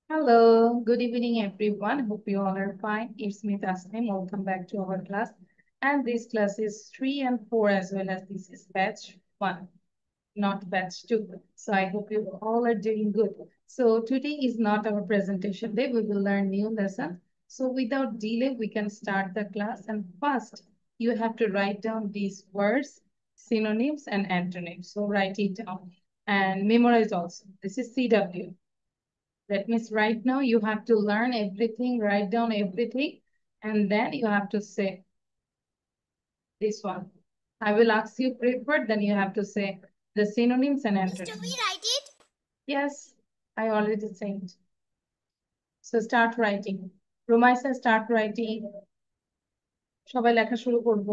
Hello, good evening, everyone. Hope you all are fine. It's me, Tasnim. Welcome back to our class. And this class is 3 and 4 as well as this is batch 1, not batch 2. So I hope you all are doing good. So today is not our presentation day. We will learn new lesson. So without delay, we can start the class. And first, you have to write down these words, synonyms and antonyms. So write it down and memorize also. This is CW. That means right now you have to learn everything, write down everything, and then you have to say this one. I will ask you preferred, then you have to say the synonyms and antonyms. Mr. We write it? Yes, I already said. So start writing. Rumaisa, start writing. সবাই লেখা শুরু করব।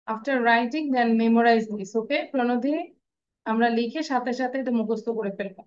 After writing, then memorize this, okay? প্রণধি, আমরা লিখে সাথে সাথে এটা মুখস্থ করে ফেলবো।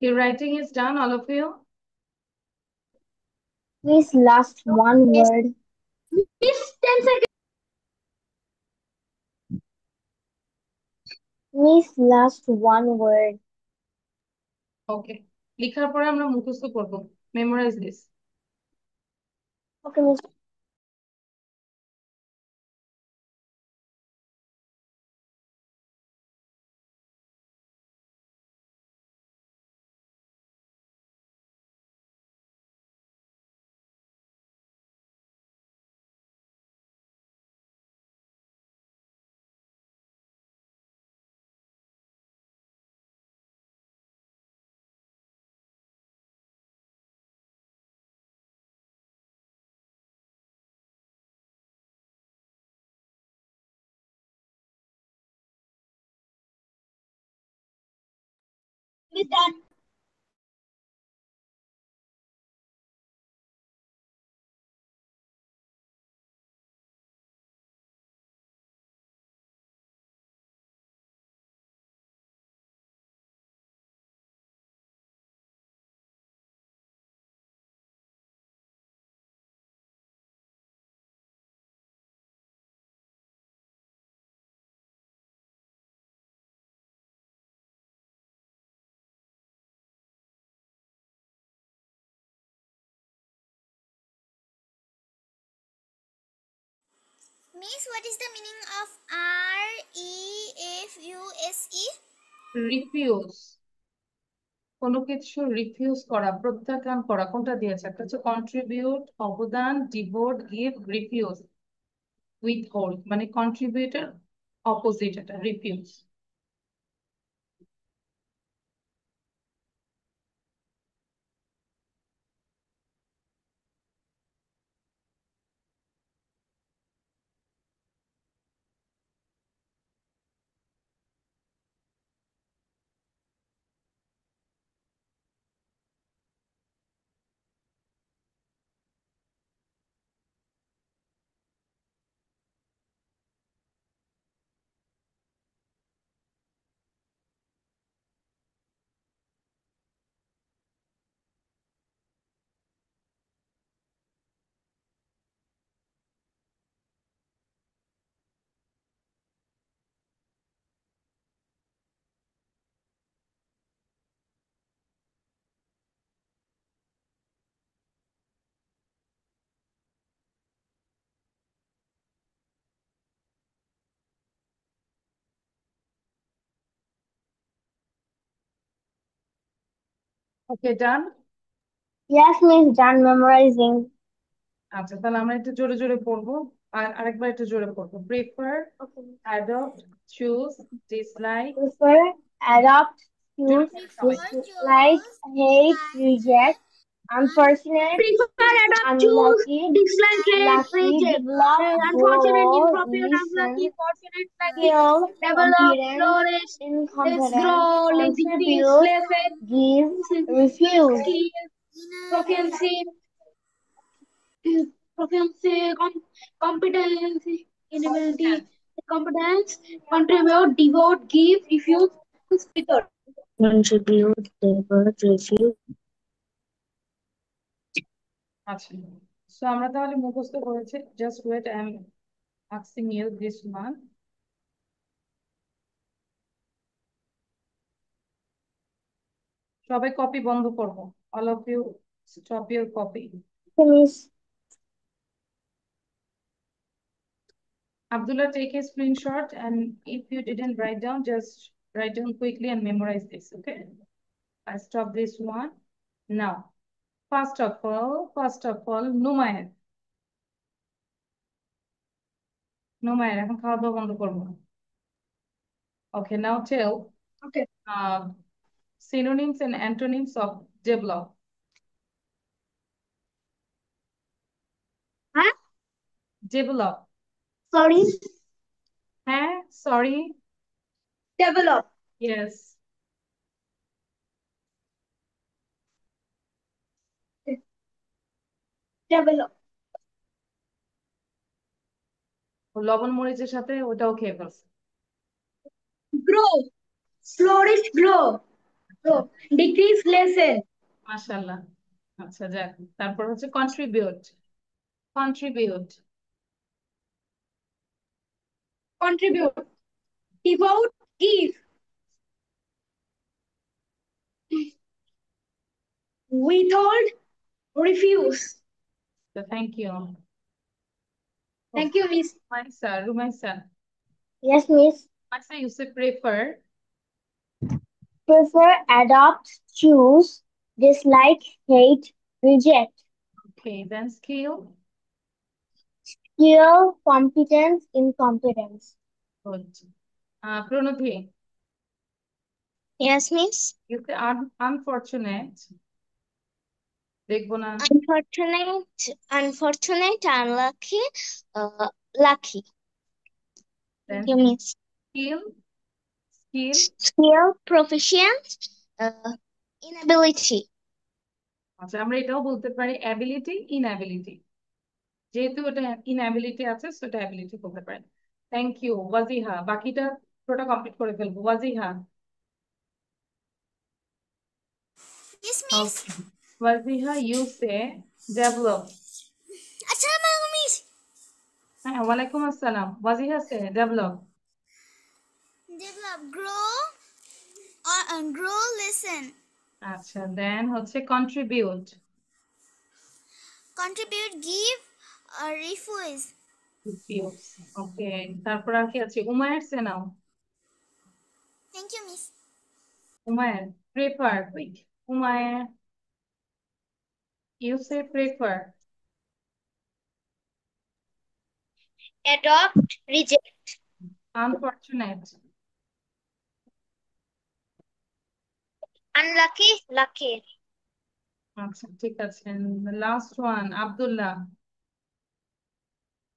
Your writing is done, all of you? Miss, last one Miss, word. Miss, 10 seconds. Miss, last one word. Okay. লিখার পরে আমরা মুখস্থ করব। Memorize this. Okay, Miss. Miss, done. Miss, what is the meaning of REFUSE? Refuse. কোনো কিছু refuse করা, প্রত্যাখ্যান করা, কোনটা দিয়েছে? একটা হচ্ছে কন্ট্রিবিউট, অবদান, ডিভোট, গিভ, রিফিউজ, উইথহোল্ড, মানে কন্ট্রিবিউটের অপোজিট এটা, রিফিউজ। ওকে, ডান। Yes, Miss, done memorizing. আচ্ছা, তাহলে আমরা একটু জোরে জোরে পড়বো, আর আরেকবার একটু জোরে পড়বো। Prefer, Okay. Adopt, choose, dislike. Prefer, adopt, জোরে choose, পড়ে সবাই। Prefer, dislike, choose, hate, dislike, reject, unfortunate, Prefer, adopt, choose, unlucky, dislike, dislike, hate, lucky, reject. develop, Unfortunate, grow, improper, listen, unlucky, fortunate, lucky, skill, develop, competence, flourish, let's incompetence, grow, let's increase, contribute, let's faith, give, refuse. skill, proficiency, proficiency, competency, inability, competence, contribute, devote, give, refuse, method. Contribute, divert, refuse. আচ্ছা, so আমরা তাহলে মুখস্থ করেছি। Just wait, I am asking you this one. সবাই copy বন্ধ করবো। All of you stop your copy. Okay, Miss. Abdullah, take a screenshot, and if you didn't write down, just write down quickly and memorize this, okay? I stop this one. Now, first of all, নুমায়ের। নুমায়ের, এখন খাওয়া দাওয়া বন্ধ করবো। Okay, now tell Okay. synonyms and antonyms of develop. Huh? Develop. Sorry. হ্যাঁ, sorry. Develop. Yes. Develop. লবণ মরিচের সাথে ওটাও খেয়ে ফেলছে। Grow. Flourish, grow. Decrease, lessen. মাশাআল্লাহ। আচ্ছা যাক, তারপর হচ্ছে contribute. Contribute Contribute. Devote, give. Withhold, refuse. Thank you. Thank you, Miss. Rumaisa, Yes, Miss. আচ্ছা you say prefer, Prefer, adopt, choose, dislike, hate, reject. okay, then skill, Skill, competence, incompetence. good. Pranati, Yes, Miss. you say unfortunate, দেখবো না, Unfortunate, unlucky, lucky. then Thank you, Miss. skill, skill, Skill, proficient, inability. আচ্ছা আমরা এটাও বলতে পারি ability, ইনঅ্যাবিলিটি, যেহেতু ওটা ইনঅ্যাবিলিটি আছে সেটা অ্যাবিলিটি বলতে পারেন। থ্যাংক ইউ ওয়াজিহা, বাকিটা পুরোটা কমপ্লিট করে ফেলবো। Wajiha, Yes, Miss. okay. Wajiha you say develop, Assalamualaikum, Miss. হ্যাঁ ওয়ালাইকুম আসসালাম। Wajiha say develop, Develop, grow, or grow, listen. আচ্ছা দেন হচ্ছে contribute, Contribute, give, or refuse. ওকে। তারপর আর কি আছে? উমায়ের সে নাও, Thank you, Miss. Umair prefer, quick, Umair you say prefer, Adopt, reject. unfortunate, Unlucky, lucky. আচ্ছা ঠিক আছে। Last one Abdullah,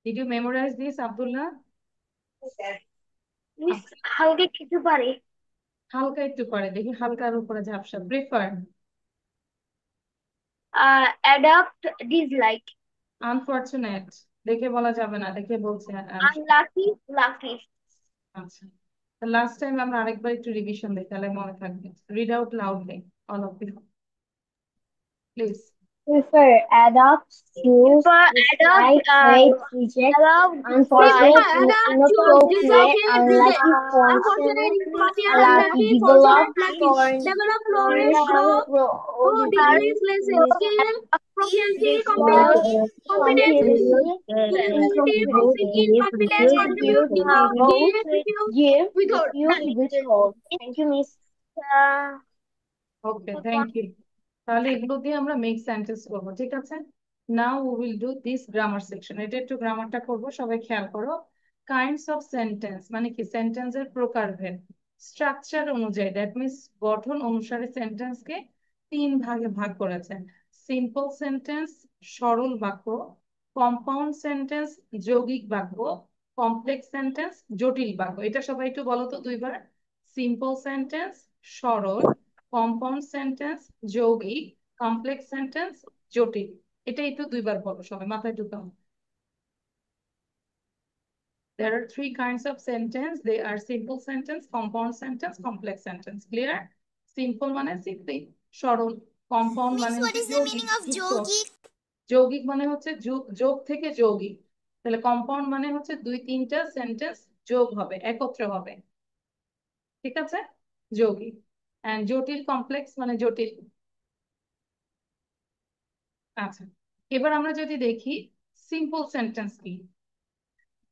did you memorize this Abdullah? Miss, হালকা কিছু পারে। হালকা একটু করে দেখি, হালকার উপরে ঝাপসা। Prefer, Adopt, dislike. আনফরচুনেট দেখে বলা যাবে না, দেখে বলছে Unlucky, lucky. আচ্ছা লাস্ট টাইম আমরা আরেকবার একটু রিভিশন দিই, তাহলে মনে থাকবে। Read out loudly all of you please. Prefer, adopt, choose, dislike, hate, reject, unfortunate, inappropriate, unlucky, fortunate, unlucky, develop, Develop, flourish, decrease, lessen. Skill, proficiency, competency, incompetence, contribute, give, withhold. refuse, withhold. Thank you, Miss. Okay thank you. তাহলে এগুলো দিয়ে আমরা make sentence করবো, ঠিক আছে? Now we will do this grammar section. এটা একটু গ্রামারটা করবো, সবাই খেয়াল করো। কাইন্ডস অফ সেন্টেন্স মানে কি? সেন্টেন্সের প্রকারভেদ, স্ট্রাকচার অনুযায়ী, দ্যাট মিনস গঠন অনুসারে সেন্টেন্সকে তিন ভাগে ভাগ করেছে। সিম্পল সেন্টেন্স, সরল বাক্য; কম্পাউন্ড সেন্টেন্স, যৌগিক বাক্য; কমপ্লেক্স সেন্টেন্স, জটিল বাক্য। এটা সবাই একটু বলো তো দুইবার। সিম্পল সেন্টেন্স সরল, কম্পাউন্ড সেন্টেন্স যৌগিক, কমপ্লেক্স সেন্টেন্স জটিল। এটা একটু দুইবার বলো সবাই, মাথায় ঢুকাও। There are three kinds of sentence. They are simple sentence, compound sentence, complex sentence. Clear? Simple মানে simply, সরল। Compound Miss, মানে what হচ্ছে is the যৌগিক, meaning of যুক্ত। yogic? যৌগিক মানে হচ্ছে যোগ থেকে যৌগিক। তাহলে কম্পাউন্ড মানে হচ্ছে দুই তিনটা সেন্টেন্স যোগ হবে, একত্রে হবে, ঠিক আছে? যৌগিক। এন্ড জটিল, কমপ্লেক্স মানে জটিল। আচ্ছা এবার আমরা যদি দেখি সিম্পল সেন্টেন্স কি,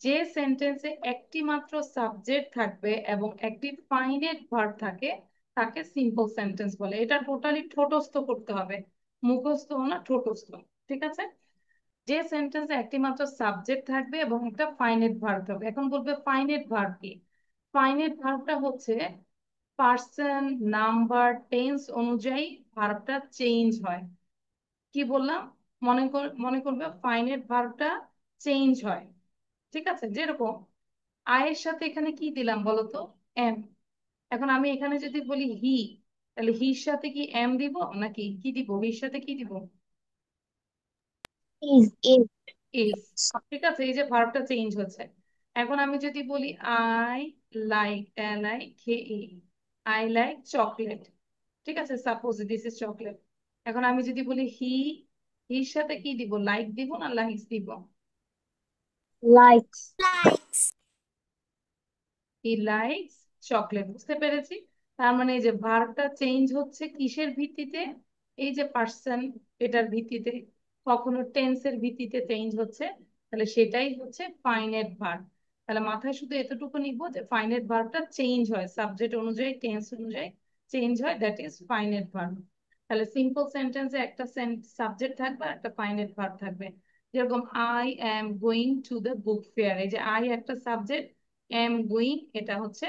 যে সেন্টেন্সে একটি মাত্র সাবজেক্ট থাকবে এবং একটি ফাইনাইট ভার্ব থাকে তাকে সিম্পল সেন্টেন্স বলে। এটা টোটালি ঠোঁটস্থ করতে হবে, মুখস্থ না, ঠোঁটস্থ, ঠিক আছে? যে সেন্টেন্সে একটি মাত্র সাবজেক্ট থাকবে এবং একটা ফাইনাইট ভার্ব থাকবে। এখন বলবে ফাইনাইট ভার্ব কি? ফাইনাইট ভার্বটা হচ্ছে পার্সন, নাম্বার, টেন্স অনুযায়ী ভার্বটা চেঞ্জ হয়। কি বললাম? মনে করবে ফাইনাইট ভার্বটা চেঞ্জ হয়, ঠিক আছে? যেরকম আয়ের সাথে এখানে কি দিলাম বলতো? এম। এখন আমি এখানে যদি বলি হি, তাহলে হির সাথে কি এম দিব নাকি কি দিব? হির সাথে কি দিব? Is, ইজ, ঠিক আছে? এই যে ভার্বটা চেঞ্জ হচ্ছে। এখন আমি যদি বলি I like, L I K E, I like chocolate, ঠিক আছে, সাপোজ দিস ইজ চকলেট। এখন আমি যদি বলি হির সাথে কি দিব, লাইক দিব না লাইকস দিব? Likes. Likes. He likes chocolate. বুঝতে পেরেছি? তার মানে এই যে ভার্বটা চেঞ্জ হচ্ছে কিসের ভিত্তিতে? এই যে পার্সন, এটার ভিত্তিতে। কখনো টেন্সের ভিত্তিতে চেঞ্জ হচ্ছে, তাহলে সেটাই হচ্ছে ফাইনাইট ভার্ব। তাহলে মাথায় শুধু এতটুকু নিব যে ফাইনাইট ভার্বটা চেঞ্জ হয়, সাবজেক্ট অনুযায়ী টেন্স অনুযায়ী চেঞ্জ হয়, দ্যাট ইজ ফাইনাইট ভার্ব। তাহলে সিম্পল সেন্টেন্সে একটা সাবজেক্ট থাকবে আর একটা ফাইনাইট ভার্ব থাকবে। যেরকম I am going to the book fair, এই যে আই একটা সাবজেক্ট, am going এটা হচ্ছে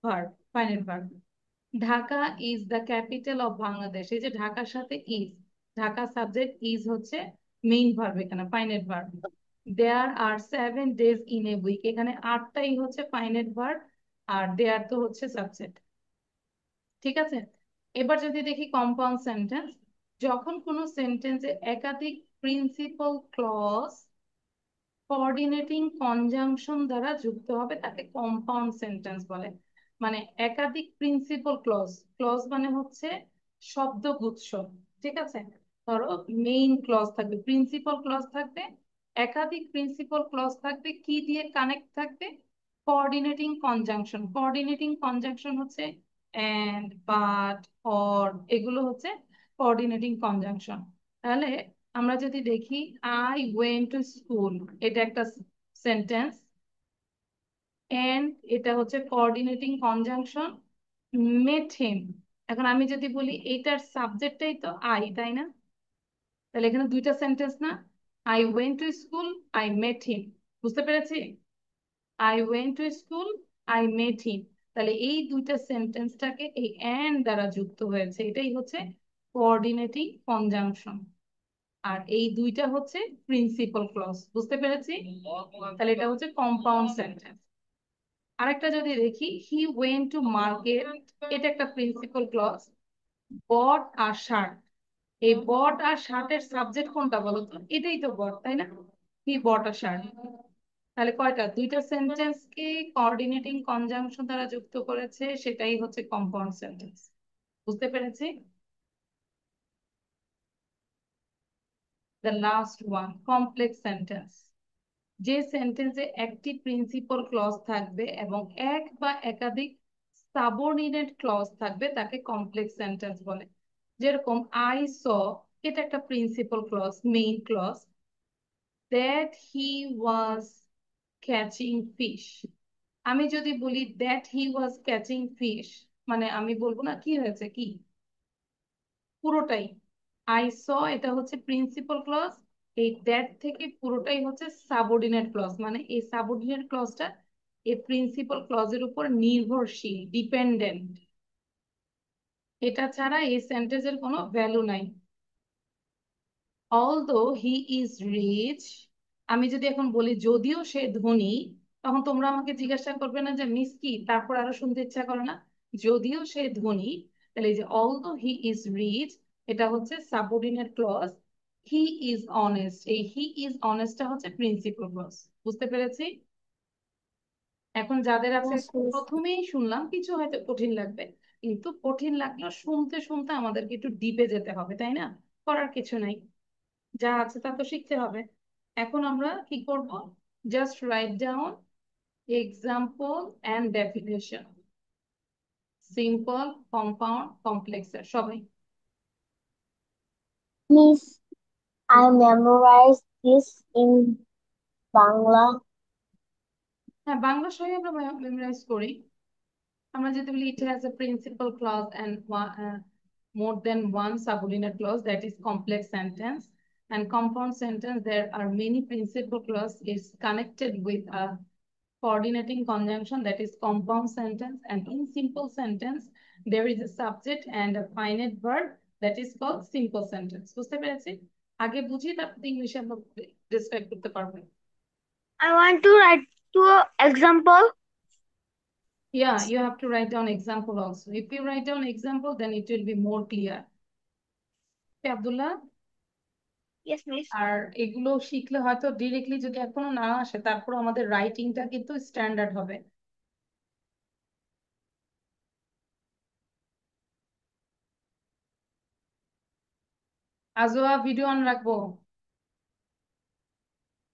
verb, final verb. Dhaka is the capital of Bangladesh, এই যে ঢাকার সাথে ইজ, ঢাকা সাবজেক্ট, ইজ হচ্ছে মেইন ভার্ব, এখানে final verb. There are 7 days in a week, এখানে 8টাই হচ্ছে ফাইনাল ভার্ব, আর দেয়ার তো হচ্ছে সাবজেক্ট। ঠিক আছে, এবার যদি দেখি কম্পাউন্ড সেন্টেন্স, যখন কোনো সেন্টেন্সে একাধিক প্রিন্সিপাল ক্লজ কোঅর্ডিনেটিং কনজাংশন দ্বারা যুক্ত হবে তাকে কম্পাউন্ড সেন্টেন্স বলে। মানে একাধিক প্রিন্সিপাল ক্লজ, ক্লজ মানে হচ্ছে শব্দগুচ্ছ। ঠিক আছে, ধরো মেইন ক্লজ থাকবে, প্রিন্সিপাল ক্লজ থাকবে, একাধিক প্রিন্সিপাল ক্লজ থাকবে, কি দিয়ে কানেক্ট থাকবে? Coordinating conjunction. কোঅর্ডিনেটিং কনজাংশন হচ্ছে এন্ড, বাট, অর, এগুলো হচ্ছে কোঅর্ডিনেটিং কনজাংশন। তাহলে আমরা যদি দেখি আই ওয়েন্ট টু স্কুল, এটা একটা সেন্টেন্স, এন্ড এটা হচ্ছে কোঅর্ডিনেটিং কনজাংশন, মেট হিম। এখন আমি যদি বলি এটার সাবজেক্টটাই তো আই, তাই না? তাহলে এখানে দুইটা সেন্টেন্স না, I went to school, I met him. বুঝতে পেরেছি? I went to school, I met him. তাহলে এই দুইটা সেন্টেন্সটাকে এই এন্ড দ্বারা যুক্ত হয়েছে, এটাই হচ্ছে কোঅর্ডিনেটিং কনজাংশন। আর এই দুইটা হচ্ছে প্রিন্সিপাল ক্লজ। বুঝতে পেরেছি? তাহলে এটা হচ্ছে কম্পাউন্ড সেন্টেন্স। আরেকটা যদি দেখি, হি ওয়েন্ট টু মার্কেট, এটা একটা প্রিন্সিপাল ক্লজ। বট আর শার্ট, এই বট আর শার্টের সাবজেক্ট কোনটা বলো তো? এটাই তো বট, তাই না? হি বট আর শার্ট। তাহলে কয়টা? দুইটা সেন্টেন্স কে কোঅর্ডিনেটিং কনজাংশন দ্বারা যুক্ত করেছে, সেটাই হচ্ছে কম্পাউন্ড সেন্টেন্স। বুঝতে পেরেছি? The last one, complex sentence, যে সেন্টেন্সে একটি প্রিন্সিপাল ক্লজ থাকবে এবং এক বা একাধিক সাবঅর্ডিনেট ক্লজ থাকবে তাকে কমপ্লেক্স সেন্টেন্স বলে। যেরকম আই স, এটা একটা principal clause, main clause. That he was catching fish, আমি যদি বলি that he was catching fish, মানে আমি বলবো না কি হয়েছে, কি পুরোটাই। আই স এটা হচ্ছে প্রিন্সিপাল ক্লজ, এই দ্যাট থেকে পুরোটাই হচ্ছে সাবঅর্ডিনেট ক্লজ, মানে এই সাবঅর্ডিনেট ক্লজটা এই প্রিন্সিপাল ক্লজের উপর নির্ভরশীল, ডিপেন্ডেন্ট। এটা ছাড়া এই সেন্টেন্সের কোনো ভ্যালু নাই। অলদো হি ইজ রিচ, আমি যদি এখন বলি যদিও সে ধনী, তখন তোমরা আমাকে জিজ্ঞাসা করবে না যে মিস কি, তারপর আরো শুনতে ইচ্ছা করে না? যদিও সে ধনী, তাহলে এই যে অলদো হি ইজ রিচ, এটা হচ্ছে subordinate clause. He is honest, এই হি ইজ অনেস্টটা হচ্ছে প্রিন্সিপাল ক্লজ। বুঝতে পেরেছি? এখন যাদের আছে, Yes, miss. প্রথমেই শুনলাম কিছু হয়তো কঠিন লাগবে, কিন্তু কঠিন লাগলেও শুনতে শুনতে আমাদেরকে একটু ডিপে যেতে হবে, তাই না? করার কিছু নাই, যা আছে তা তো শিখতে হবে। এখন আমরা কি করব? Just write down example and definition, simple, compound, কমপ্লেক্সের সবাই। Miss, I memorized this in Bangla. হ্যাঁ, বাংলা সবাই আমরা মেমোরাইজ করি। আমরা যদি বলি it has a principal clause and more than one subordinate clause, that is complex sentence. And compound sentence, there are many principal clause is connected with a coordinating conjunction, that is compound sentence. And in simple sentence there is a subject and a finite verb, that is called simple sentence. বুঝতে পেরেছি? আগে বুঝি, তারপর ইংলিশে আমরা describe করতে পারবো। I want to write to example. Yeah, you have to write down example also. If you write down example, then it will be more clear. Okay, Abdullah, Yes, miss. আর এগুলো শিখলে হয়তো ডিরেক্টলি যদি এখনো না আসে, তারপর আমাদের রাইটিংটা কিন্তু স্ট্যান্ডার্ড হবে। আজোয়া ভিডিও অন রাখবো।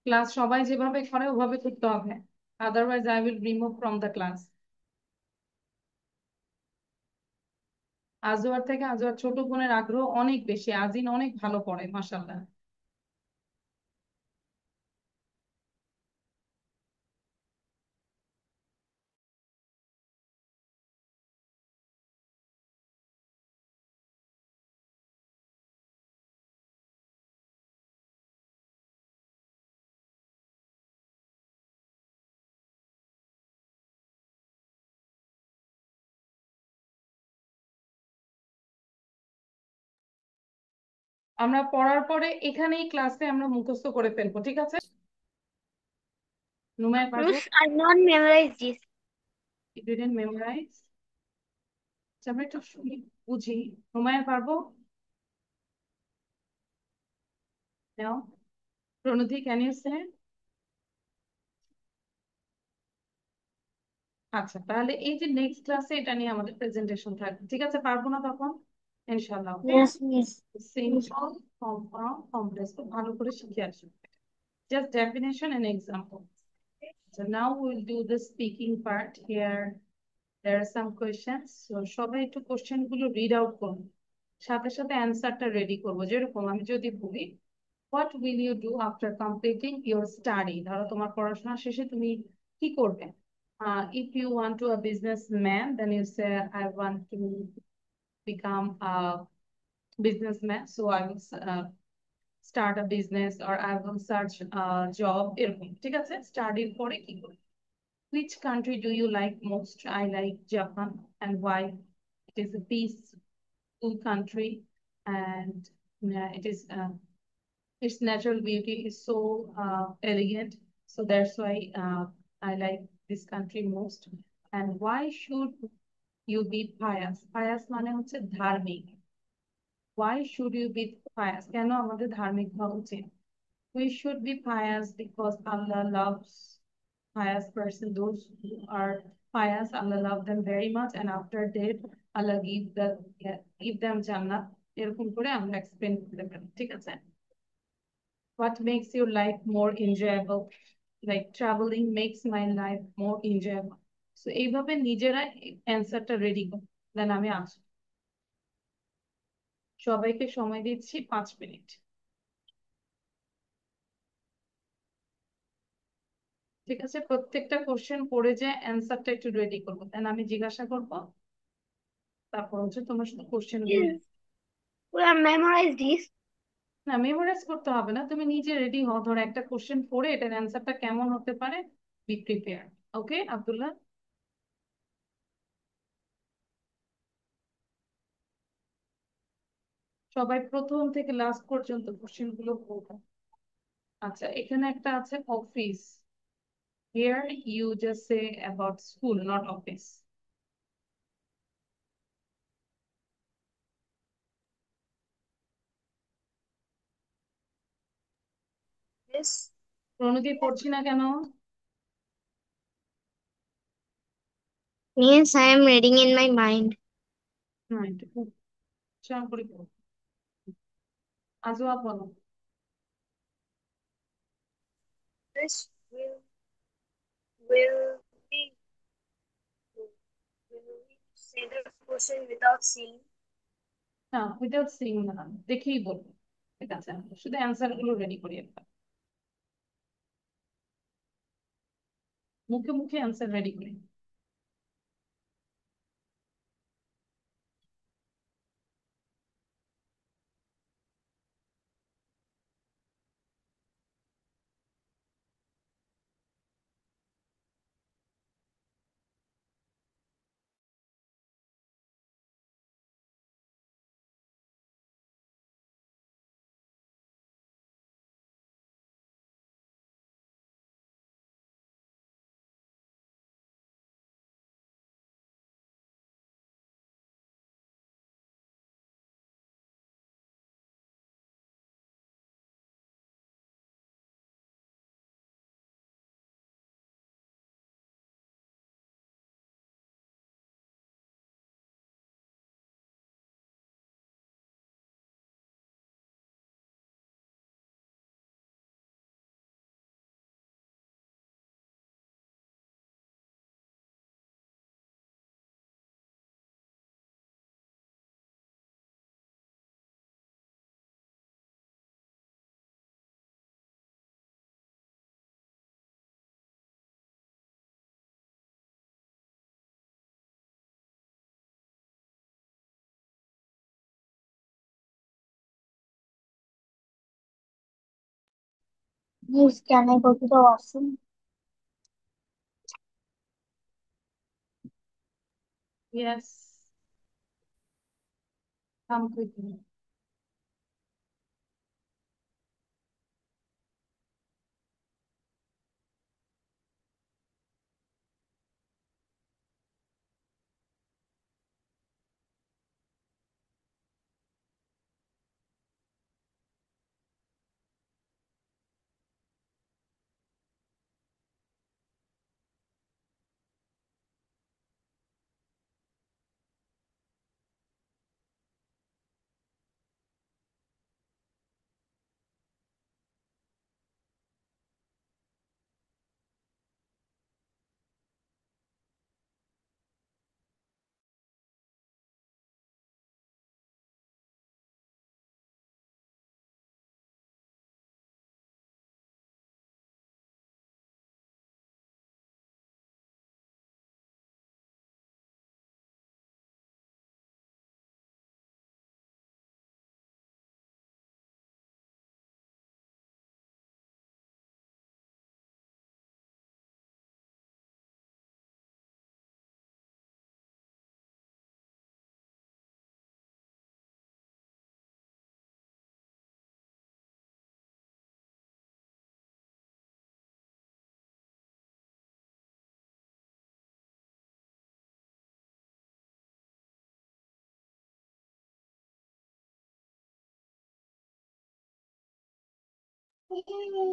ক্লাস সবাই যেভাবে করে ওভাবে করতে হবে, otherwise I will remove from the class. আজোয়ার থেকে আজোয়ার ছোট বোনের আগ্রহ অনেক বেশি, আজিন অনেক ভালো পড়ে মাশাআল্লাহ। আমরা পড়ার পরে এখানেই ক্লাসে আমরা মুখস্থ করে ফেলবো, ঠিক আছে? নুমায় পারবো? Miss, I not memorize this. You didn't memorize? আমরা একটু শুনি, বুঝি। নুমায় পারবো? No? প্রণতি, ক্যান ইউ সে? আচ্ছা, তাহলে এই যে নেক্সট ক্লাসে এটা নিয়ে আমাদের প্রেজেন্টেশন থাকবে, ঠিক আছে? পারবো না তখন ইনশাআল্লাহ। ওকে, Yes, Miss. Simple compound complex খুব ভালো করে শিখে আসবে। Just definition and example. So now we'll do the speaking part. Here there are some questions. So সবাই একটু কোশ্চেন গুলো রিড আউট করুন, সাথে সাথে অ্যান্সারটা রেডি করবো। যেরকম আমি যদি বলি, what will you do after completing your study? ধরো তোমার পড়াশোনা শেষে তুমি কি করবে? If you want to a businessman, then you say I want to become a businessman, so I will start a business or I will search a job, এরকম, ঠিক আছে? স্টাডির পরে কি করবে? Which country do you like most? I like Japan. And why? It is a peaceful country, and it is its natural beauty is so elegant. So that's why I like this country most. And why should you be pious? Pious মানে হচ্ছে ধার্মিক। Why should you be pious? কেন আমাদের ধার্মিক হওয়া উচিত? We should be pious because Allah loves pious person. Those who are pious, Allah love them very much, and after death, Allah give them Jannah. এরকম করে আমরা এক্সপ্লেন করতে পারি, ঠিক আছে? What makes your life more enjoyable? Like traveling makes my life more enjoyable. So এইভাবে নিজেরা অ্যান্সারটা রেডি করো, দেন আমি আসবো। সবাইকে সময় দিচ্ছি 5 মিনিট, ঠিক আছে? প্রত্যেকটা কোশ্চেন পড়ে যে অ্যান্সারটা একটু রেডি করবো, দেন আমি জিজ্ঞাসা করবো, তারপর হচ্ছে তোমার শুধু কোশ্চেন গুলো। Yes, we have memorized this. না, মেমোরাইজ করতে হবে না, তুমি নিজে রেডি হও। ধরো একটা কোশ্চেন পড়ে এটার অ্যান্সারটা কেমন হতে পারে, বি প্রিপেয়ার। ওকে আব্দুল্লাহ? সবাই প্রথম থেকে লাস্ট পর্যন্ত কোশ্চেন গুলো পড়বো। আচ্ছা, এখানে একটা আছে office. Here you just say about school, not office. Yes. Pranati পড়ছি না কেন? Means I am reading in my mind. না, একটু উচ্চারণ করে পড়ো। আজও বলো। This will we will we say the question without seeing? না, উইদাউট সিং না, দেখেই বলবো, ঠিক আছে? শুধু অ্যান্সার গুলো রেডি করি একটা, মুখে মুখে অ্যান্সার রেডি করি। Miss, can I go to the washroom? Yes. Come quickly.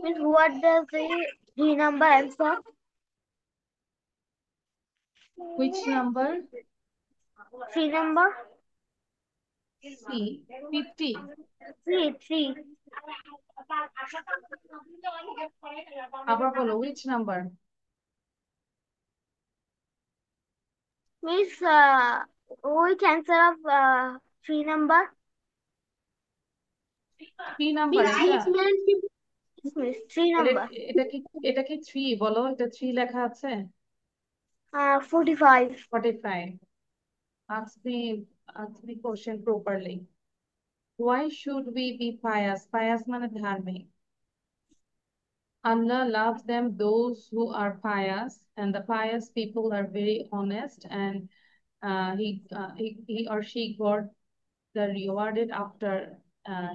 Miss, what does the three number answer? Which number? Three number? C. 50. Three. আবার বলো, which number? Miss, which answer of three number? 3 number এটা? Miss, three তাহলে number. এটা কি 3 বলো? এটা 3 লেখা আছে? 45. 45. Ask the question properly. Why should we be pious? Pious মানে ধার্মিক. Allah loves them, those who are pious, and the pious people are very honest, and he or she got the rewarded after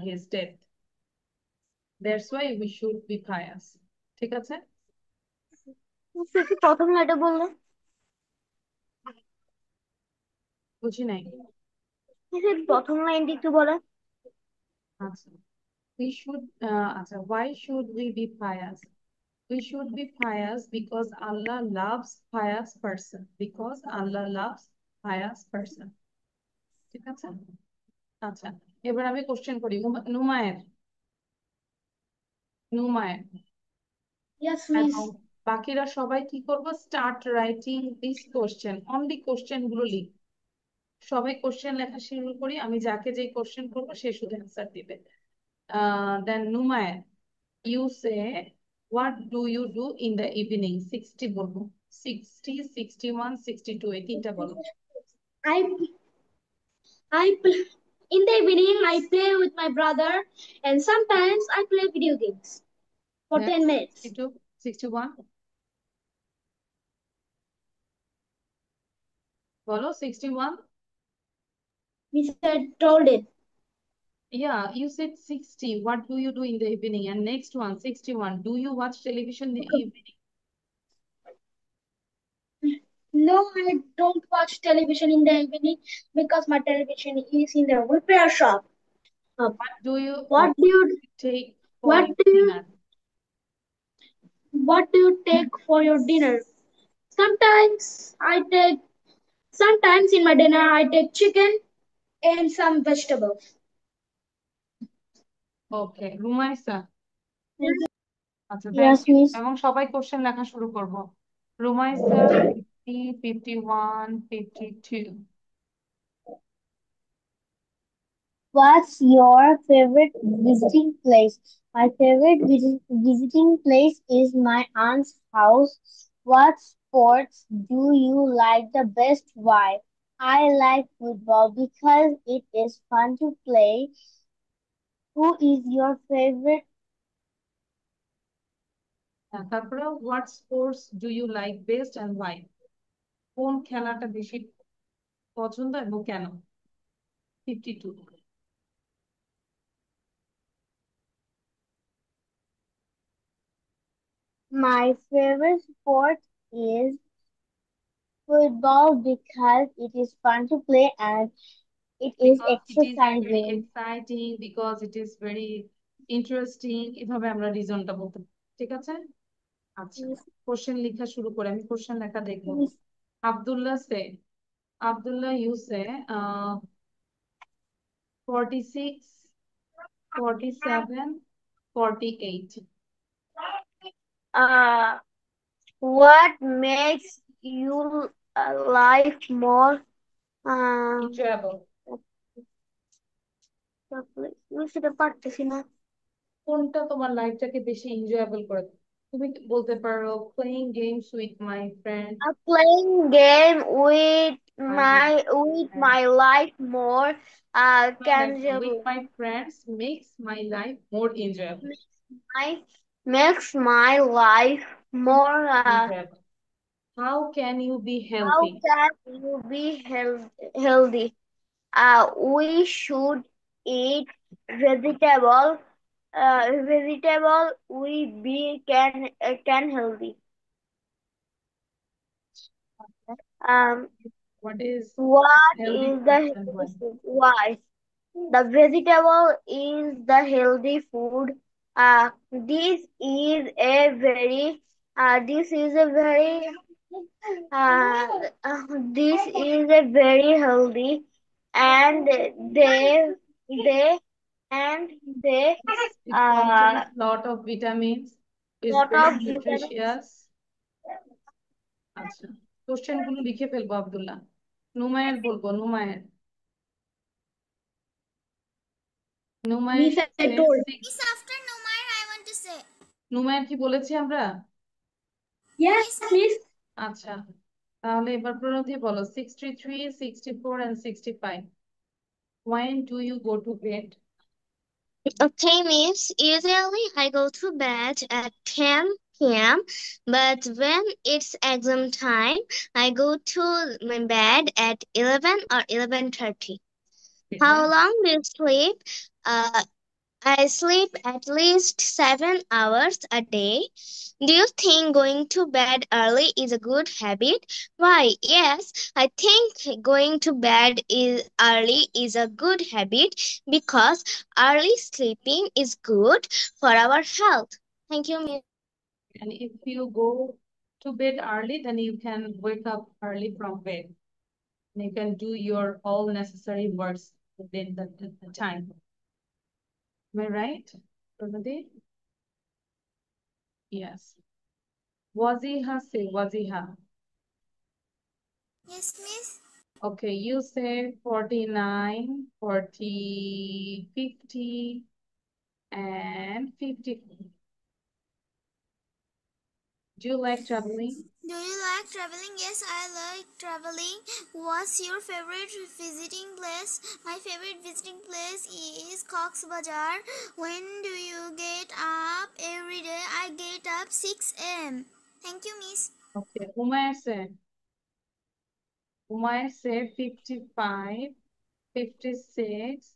his death. That's why we should be pious. ঠিক আছে? Miss, একটু প্রথম লাইনটা বললে? বুঝি নাই। Miss, একটু প্রথম লাইনটা একটু বলে? আচ্ছা, আচ্ছা, why should we be pious? We should be pious because Allah loves pious person. Because Allah loves pious person. ঠিক আছে? আচ্ছা, এবার আমি কোশ্চেন করি। নুমায়ের নুমায়ের Yes, এবং বাকিরা সবাই কি করবো? Start writing this question, only question গুলো লিখ। সবাই কোশ্চেন লেখা শুরু করি, আমি যাকে যে কোশ্চেন করবো সে শুধু অ্যান্সার দিবে। Then Numair, you say what do you do in the evening? 60 বলবো। 60, 61, 62, এই তিনটা বলো। I in the evening I play with my brother and sometimes I play video games for Then 10 minutes. 62, 61 বলো। 61, We said told it. yeah, you said 60. What do you do in the evening? And next one, 61, do you watch television in the evening? No, I don't watch television in the evening because my television is in the repair shop. What do you What do you take for what your do you dinner? what do you take for your dinner? Sometimes I take sometimes in my dinner I take chicken and some vegetables. Okay, Rumaisa. আচ্ছা, thank Yes, you. Miss. এবং সবাই question লেখা শুরু করব। Rumaisa 50, 51, 52। What's your favorite visiting place? My favorite visiting place is my aunt's house. What sports do you like the best? Why? I like football because it is fun to play. Who is your favorite তারপরে what sports do you like best and why? কোন খেলাটা বেশি পছন্দ এবং কেন? 52. My favorite sport is football because it is fun to play and it is Because it is very exercising. exciting, because it is very interesting, এভাবে আমরা রিজনটা বলতে পারি। ঠিক আছে, আচ্ছা Yes, কোশ্চেন লেখা শুরু করে, আমি কোশ্চেন লেখা দেখবো। yes. Abdullah say, Abdullah, you say 46, 47, 48. Uh, what makes you life more Enjoyable. সেটা পারতেছি না। কোনটা তোমার লাইফটাকে বেশি এনজয়েবল করে দেয়? তুমি বলতে পারো playing games with my friend, Playing game with with my life more with tangible. My friends makes my life more enjoyable. My makes my life more. Enjoyable. How can you be How healthy? can you be healthy? We should eat vegetable. Vegetable we be can healthy. Um, What is what healthy is the food and why? healthy food? Why? The vegetable is the healthy food. This is a very uh, this is a very healthy and they and they It uh contains lot of vitamins, is lot very of vitamins. nutritious. আচ্ছা, question গুলো লিখে ফেলবো আব্দুল্লাহ। নুমায়ের বলবো, নুমায়ের, নুমায়ের Miss, I says told. six. Miss, after Numair, I want to say. নুমায়ের কি বলেছি আমরা? Yes, Yes, Miss. আচ্ছা, তাহলে এবার প্রণতি বলো 63, 64 and 65. When do you go to bed? Okay, Miss. Usually I go to bed at 10 p.m. But when it's exam time, I go to my bed at 11 or 11:30. How Brilliant. long do you sleep? I sleep at least 7 hours a day. Do you think going to bed early is a good habit? Why, yes, I think going to bed early is a good habit because early sleeping is good for our health. Thank you, Miss. And if you go to bed early, then you can wake up early from bed. And you can do your all necessary works within the time. Am I right, Pranati? Yes. Waziha say Waziha. yes, Miss. Okay, you say 49, 40, 50, and 54. Do you like traveling? Do you like traveling? Yes, I like traveling. What's your favorite visiting place? My favorite visiting place is Cox Bazar. When do you get up? Every day I get up 6 a.m. Thank you, Miss. Okay, Umair say 55, 56,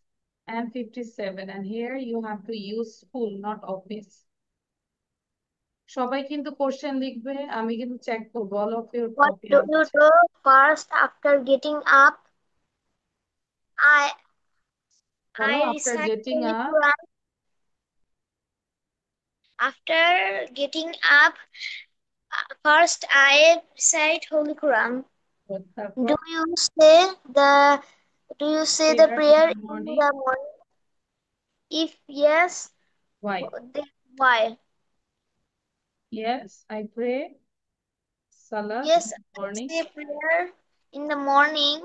and 57. And here you have to use school, not office. সবাই কিন্তু question লিখবে, আমি কিন্তু check করবো all of your What copy do আমার you কাছে। do first after getting up? I বলো I after recite getting Holy up. Quran. After getting up, first I recite Holy Quran. তারপর Do you say the Do you say the prayer in prayer the in morning. the morning? If yes, Why? then why? Yes, I pray Salat in Yes, the I morning say prayer in the morning.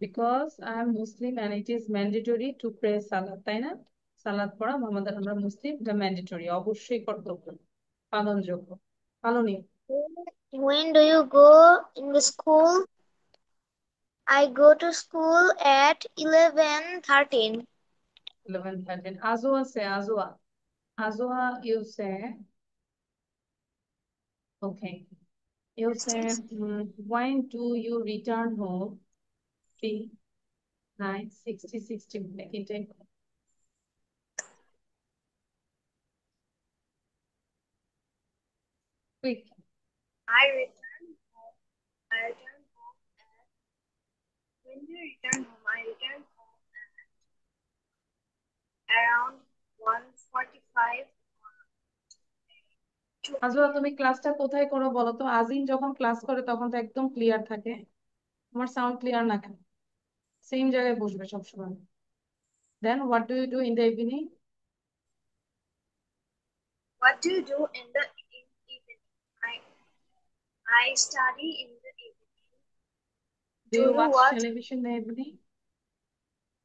because I am Muslim and it is mandatory to pray Salat, তাই না? সালাত পড়া আমাদের, আমরা মুসলিম, এটা mandatory, অবশ্যই কর্তব্য, পালনযোগ্য, পালনীয়। When do you go in the school? I go to school at 11:13. 11, 13. Azua say Azua. Azua, you say Okay. You said, when do you return home? 3, 9, 60, 60. Make it take. Quick. I return home. I return home at when do you return home? I return home around 1:45. আজরা, তুমি ক্লাসটা কোথায় করো বলো তো? আজিম যখন class করে তখন তো একদম ক্লিয়ার থাকে। আমার সাউন্ড ক্লিয়ার না কেন? সেম জায়গায় বসবে সবসময়। Then what do you do in the evening? What do you do in the evening? I study in the evening. Do Do you you watch watch? television in the evening?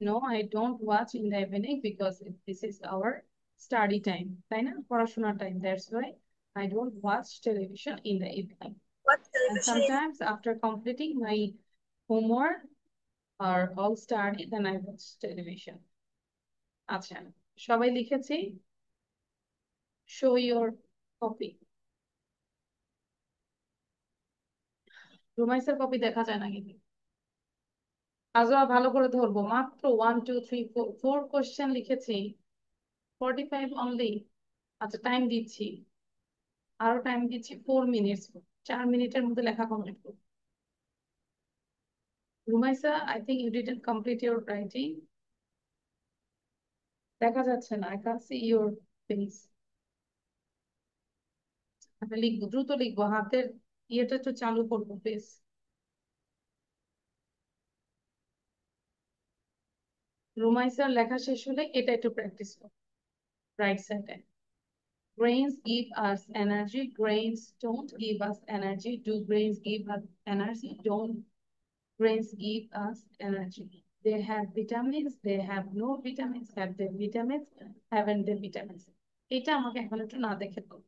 No, I don't watch in the evening because this is our study time, তাই না? পড়াশোনার time. That's why I don't watch television in the evening. What And television is? sometimes after completing my homework or all study, then I watch television. আচ্ছা, সবাই লিখেছি? Show your copy. রুমাইসের copy দেখা যায় না কিন্তু। আজও ভালো করে ধরবো, মাত্র 1 2 3 4 কোশ্চেন লিখেছি, 45 অনলি। আচ্ছা, টাইম দিচ্ছি, আরো টাইম দিচ্ছি 4 মিনিটস, 4 মিনিটের মধ্যে লেখা কমপ্লিট করো। Rumaisa, I think you didn't complete your writing. দেখা যাচ্ছে না, I can see your face. আমি লিখবো, দ্রুত লিখবো, হাতের ইয়েটা একটু চালু করবো প্লিজ। রুমাইসার লেখা শেষ হলে এটা একটু প্র্যাকটিস করো রাইট সাইডে। Grains give us energy. Grains don't give us energy. Do grains give us energy? Don't grains give us energy? They have vitamins. They have no vitamins. Have they vitamins? Haven't they vitamins? এটা আমাকে এখন একটু না দেখে দাও।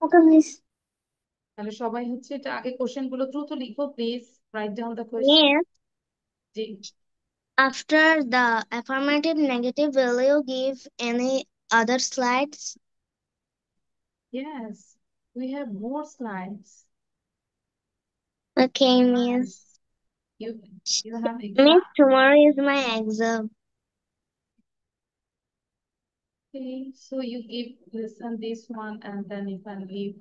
Okay, miss. তাহলে সবাই হচ্ছে এটা আগে কোশ্চেন গুলো দ্রুত লিখো please. Write down the question. Yes. G. After the affirmative negative, will you give any other slides? Yes, we have more slides. Okay, And miss. you have Miss, exam. tomorrow is my exam. Okay, so you give listen this one and then you can leave.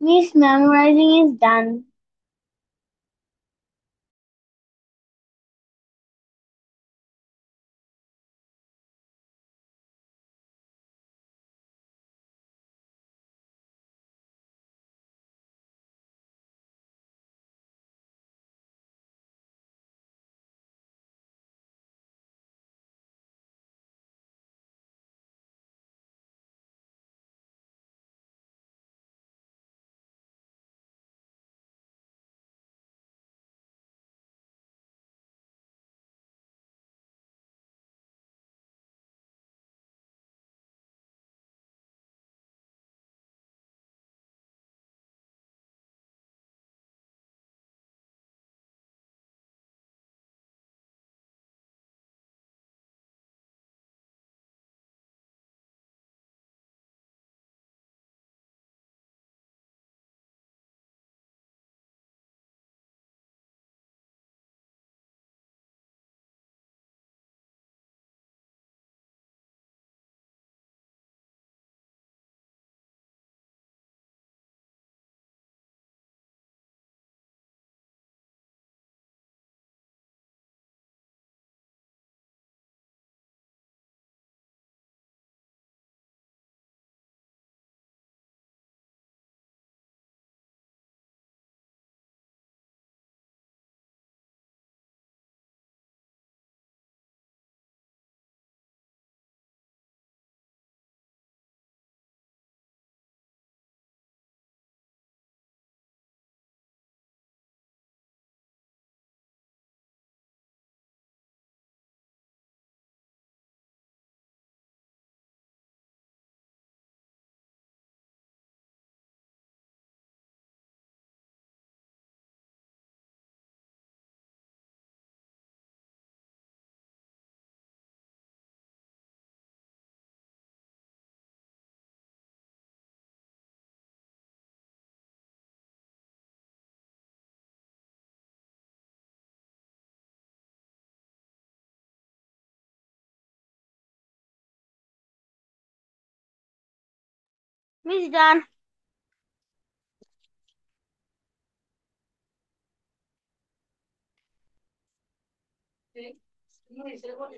Miss, memorizing is done. Miss done.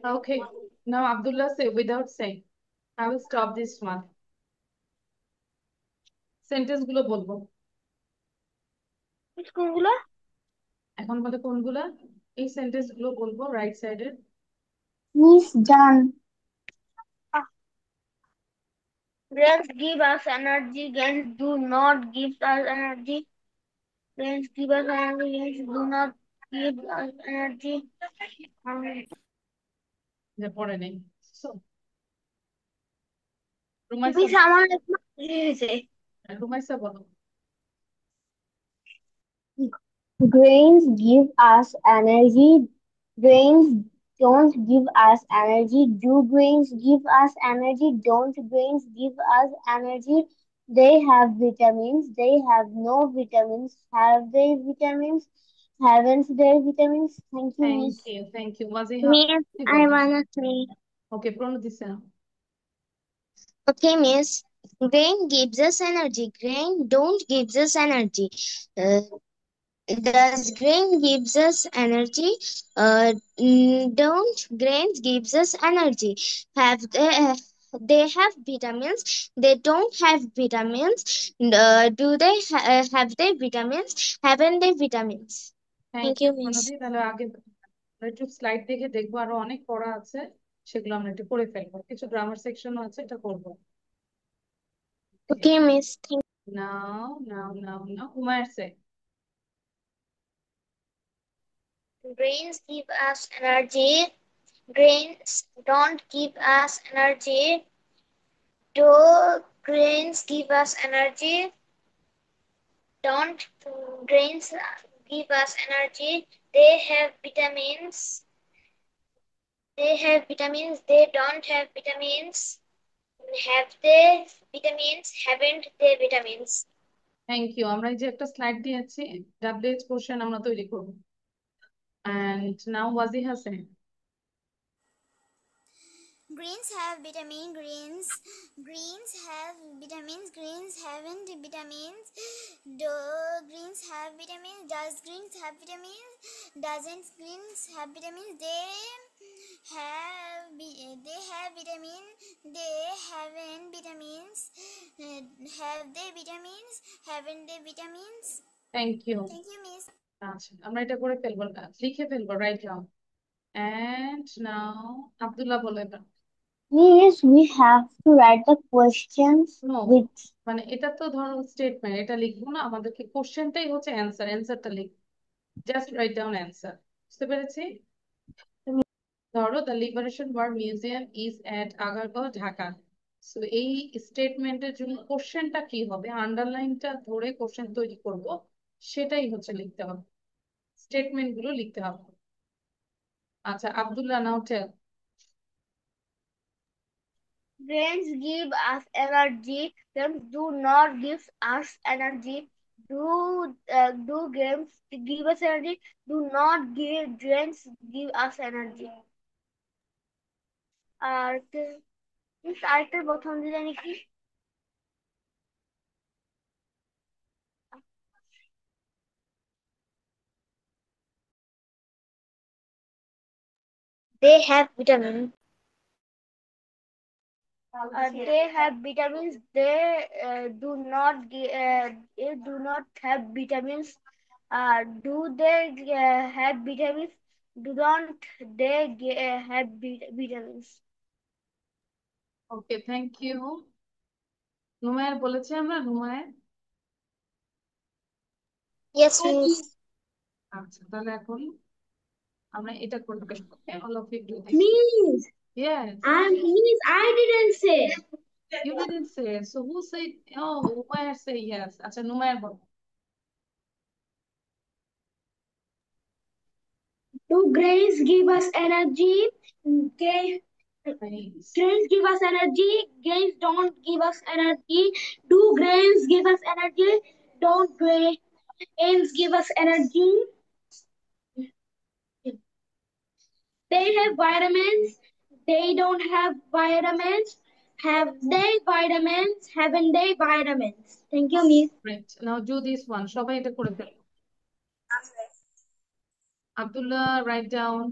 Okay, now Abdullah say without saying. I will stop this one. Sentence গুলো বলবো কোনগুলো? এখন বলে কোনগুলা এই sentence গুলো বলবো right সাইডের Miss done. Grains give us energy. Grains do not give us energy. Grains give us energy. Grains do not give us energy. যে পড়ে নেই সো রুমাইসা Miss আমার একটু হয়েছে। রুমাইসা বলো Grains give us energy. Grains don't give us energy. Do grains give us energy? Don't grains give us energy? They have vitamins. They have no vitamins. Have they vitamins? Haven't they vitamins? Thank you, Miss. Thank you Wajiha Miss, কি I বলবো wanna say. Okay প্রণো দিছে Okay, Miss. Grain gives us energy. Grain don't gives us energy. Uh, does grain gives us energy? Don't grains gives us energy? Have they have vitamins? They don't have vitamins. Do they have they vitamins? Haven't they vitamins? Thank Thank you you, Miss. Pranati তাহলে আগে আমরা একটু slide দেখে দেখবো আরো অনেক পড়া আছে সেগুলো আমরা একটু করে ফেলবো কিছু গ্রামার সেকশনও আছে এটা করবো Okay, Miss. Thank now হুমায়ুর say Grains give us energy. Grains don't give us energy. Do grains give us energy? Don't grains give us energy? They have vitamins. They have vitamins. They don't have vitamins. Have they vitamins? Haven't they vitamins? Thank you আমরা এই যে একটা slide দিয়েছি WH portion আমরা তৈরি করবো and now Wajiha say Greens have vitamin. Greens have vitamins. Greens haven't vitamins. Do greens have vitamins? Does greens have vitamins? Doesn't greens have vitamins? They have vitamin. They haven't vitamins. Have they vitamins? Haven't they vitamins? Thank you Thank you, Miss. আচ্ছা আমরা এটা করে ফেলবো লিখে ফেলবো write down and now Abdullah বলে এবার Yes, we have to write the questions no with. মানে এটা তো ধরো স্টেটমেন্ট এটা লিখবো না আমাদেরকে কোশ্চেনটাই হচ্ছে অ্যান্সারটা লিখবো জাস্ট রাইট ডাউন অ্যান্সার বুঝতে পেরেছি ধরো the liberation war museum is at Agargaon Dhaka so এই স্টেটমেন্টের জন্য কোশ্চেনটা কি হবে আন্ডারলাইনটা ধরে কোশ্চেন তৈরি করব সেটাই হচ্ছে লিখতে হবে স্টেটমেন্ট গুলো লিখতে হবে আচ্ছা আব্দুল্লাহ নাও টেল Grains give us energy. Grains do not give us energy. Do grains give us energy? Do not give grains give us energy. আর আরেকটা প্রথম যে জানি কি they have vitamins. They have vitamins. They do not have vitamins. Do they have vitamins? Don't they have vitamins? Okay thank you Numair বলেছে আমরা নুমায়ের Yes, Miss. আচ্ছা তাহলে এখন আমরা এটা করবো okay all of you do this Miss, yes I didn't say. you didn't say so who said oh নুমায়ের say yes আচ্ছা নুমায়ের বল Do grains give us energy? Nice. Grains give us energy. Grains don't give us energy. Do grains give us energy? Don't grains give us energy? They have vitamins. They don't have vitamins. Have they vitamins? Haven't they vitamins? Thank you, Miss. Great. Now do this one. সবাই এটা করে ফেলো। Abdullah, write down.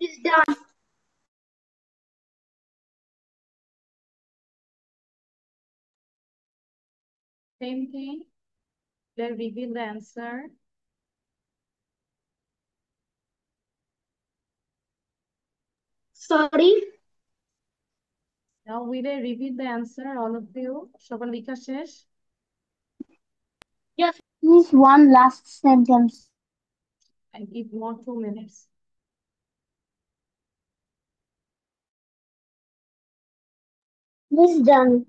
It's done. Same thing. Let's reveal the answer. Sorry. Now will I reveal the answer, all of you? সবার লেখা শেষ? Yes. Miss, one last sentence. I give more 2 minutes. Miss, done.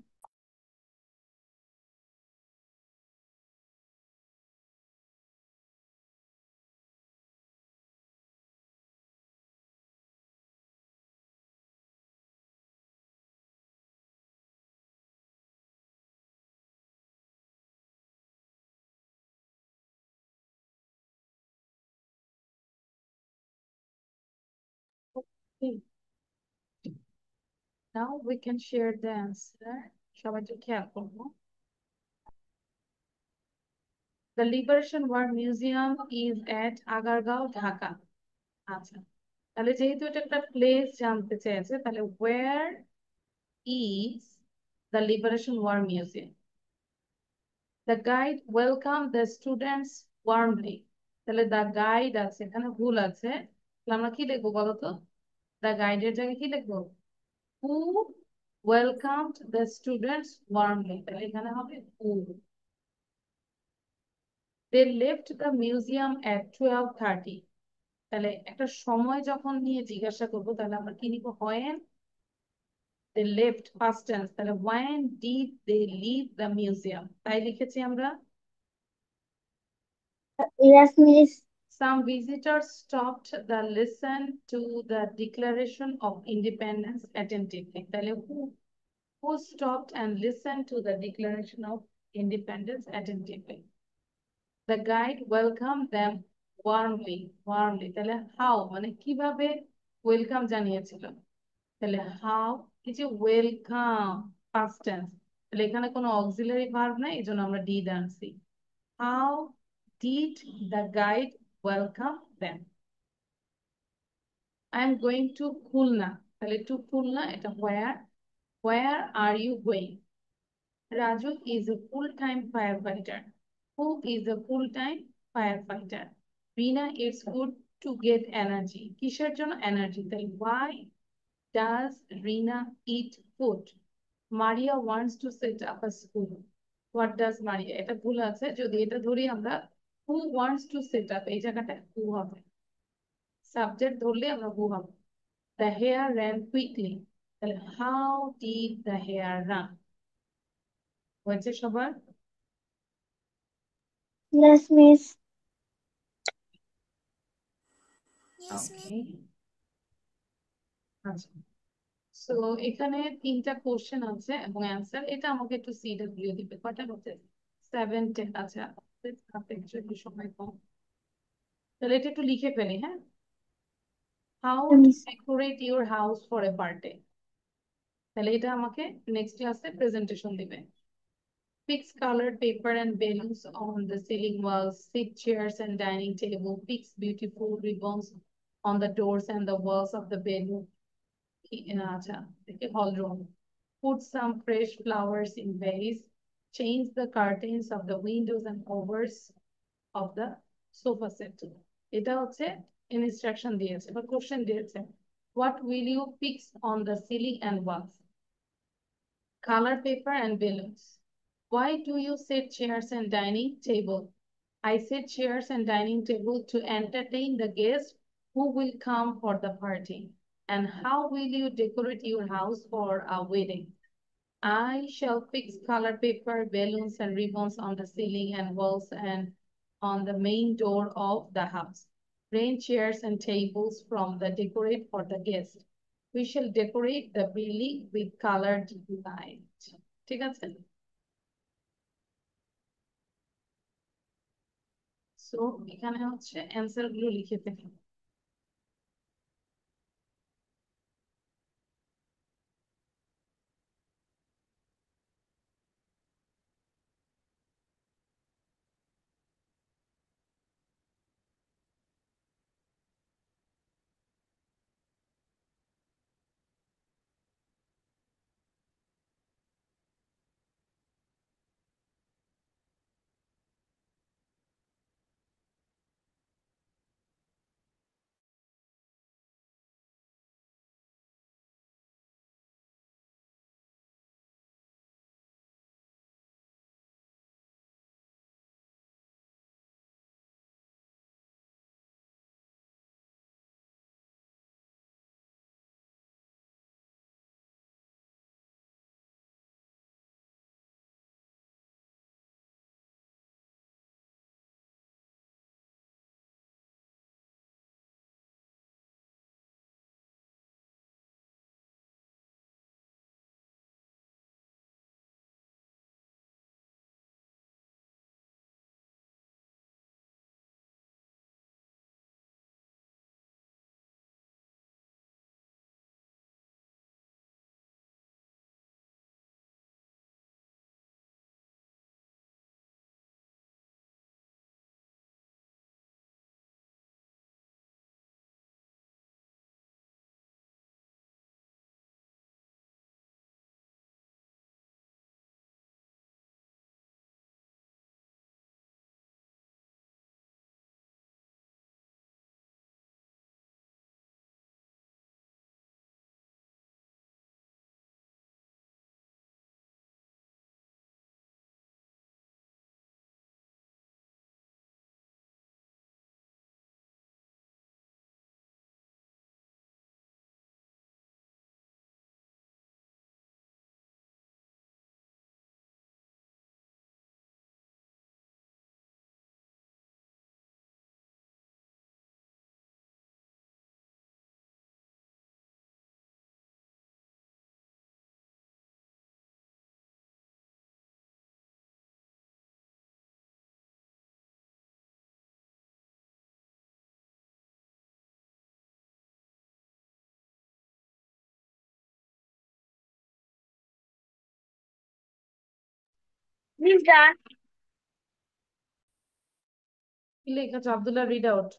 Okay. Now we can share the answer. সবাই একটু খেয়াল করবো। The Liberation War Museum is at Agargaon, Dhaka. আচ্ছা, তাহলে যেহেতু এটা একটা প্লেস জানতে চেয়েছে, তাহলে where is the Liberation War Museum? The guide welcomed the students warmly. তাহলে the guide আছে, এখানে ভুল আছে। তাহলে আমরা কি লিখবো বলতো? The guideর জায়গায় কি লিখবো? Who welcomed the students warmly? তাহলে এখানে হবে who. They left the museum at 12:30. তাহলে একটা সময় যখন নিয়ে জিজ্ঞাসা করবো, তাহলে আমরা কি নিব? when they left, past tense। তাহলে when did they leave the museum? তাই লিখেছি আমরা। Yes, Miss. Some visitors stopped the listen to the Declaration of Independence attentively. তাহলে who stopped and listened to the Declaration of Independence attentively? The guide welcomed them warmly. তাহলে how মানে কিভাবে welcome জানিয়েছিল? তাহলে how এই যে welcome past tense, তাহলে এখানে কোনো অক্সিলারি ভার্ব নাই, এই জন্য আমরা did আনছি। How did the guide welcome them? I am going to Khulna. তাহলে to Khulna এটা where are you going? Raju is a full-time firefighter. Who is a full-time firefighter? Rina, it's good to get energy. কিসের জন্য energy? তাহলে why does Rina eat food? Maria wants to set up a school. What does Maria? এটা ভুল আছে, যদি এটা ধরি আমরা who wants to set up, এই জায়গাটা who হবে। সাবজেক্ট ধরলে আমরা who হবে। The hare ran quickly. তাহলে how did the hare run? হয়েছে সবার? Yes, miss. Yes, miss. Okay. আচ্ছা, সো এখানে তিনটা কোশ্চেন আছে এবং অ্যান্সার, এটা আমাকে একটু সিডব্লিউ দিবে। কটা হচ্ছে? 7-10। আচ্ছা, হাতে একটু সময় কম, তাহলে এটা একটু লিখে ফেলি। হ্যাঁ, how to Miss. Decorate your house for a birthday, তাহলে এটা আমাকে নেক্সট ক্লাসে প্রেজেন্টেশন দিবে। Fix colored paper and balloons on the ceiling walls, sit chairs and dining table, fix beautiful ribbons on the doors and the walls of the bedroom, hall room. Put some fresh flowers in vase, change the curtains of the windows and covers of the sofa set. এটা হচ্ছে instruction দিয়েছে বা question দিয়েছে। What will you fix on the ceiling and walls? Color paper and balloons. Why do you set chairs and dining table? I set chairs and dining table to entertain the guests who will come for the party. And how will you decorate your house for a wedding? I shall fix color paper, balloons, and ribbons on the ceiling and walls and on the main door of the house. Arrange chairs and tables from the decorate for the guests. We shall decorate the building with colored light. ঠিক আছে? So এখানে হচ্ছে answer গুলো লিখে ফেলি। This done. কি লেখা আছে Abdullah, read out.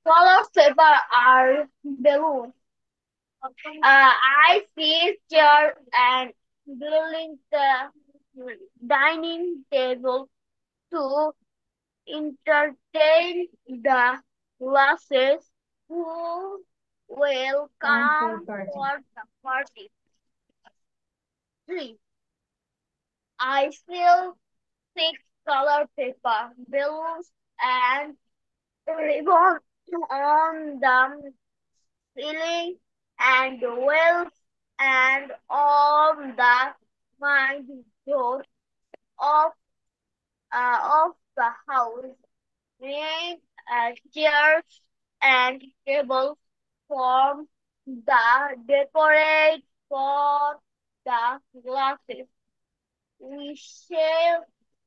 Color paper are balloons. I see chair and building the dining table to entertain the classes who will Come for come party. for the party. 3. I fill 6 color paper balloons and ribbon on the ceiling and walls and on the main door of the house. Make chairs and tables from the decorate for the glasses. We shall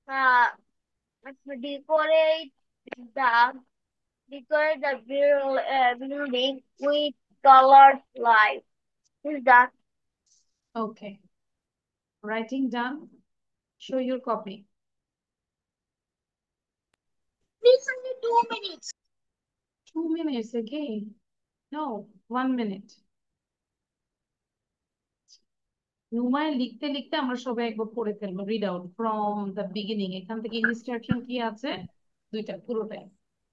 uh, decorate the building with colored lights. Is that Okay. Writing done. Show your copy. please only 2 minutes? 2 minutes again. No, 1 minute. নুমায় লিখতে লিখতে আমরা সবাই একবার পড়ে ফেলবো। Read out from the beginning. এখান থেকে instruction কি আছে? দুইটা, পুরোটাই।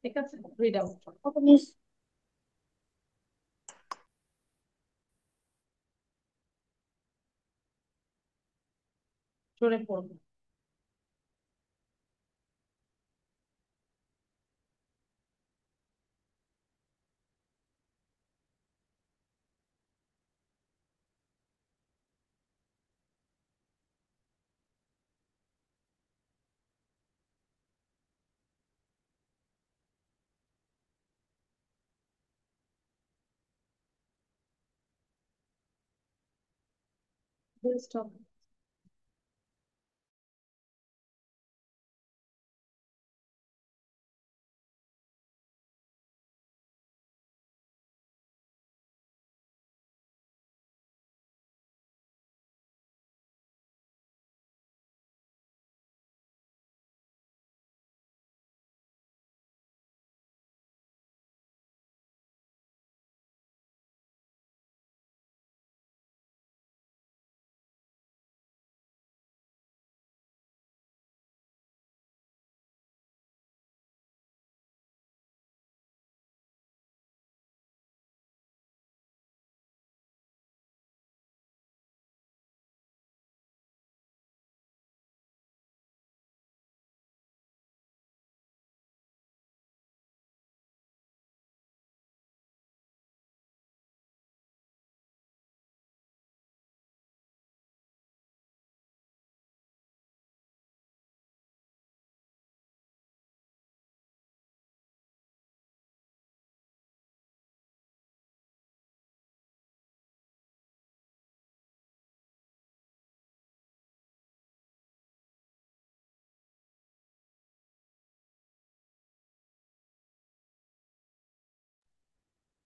ঠিক আছে, রিড আউট। Okay, miss. জোরে পড়বো। Stop.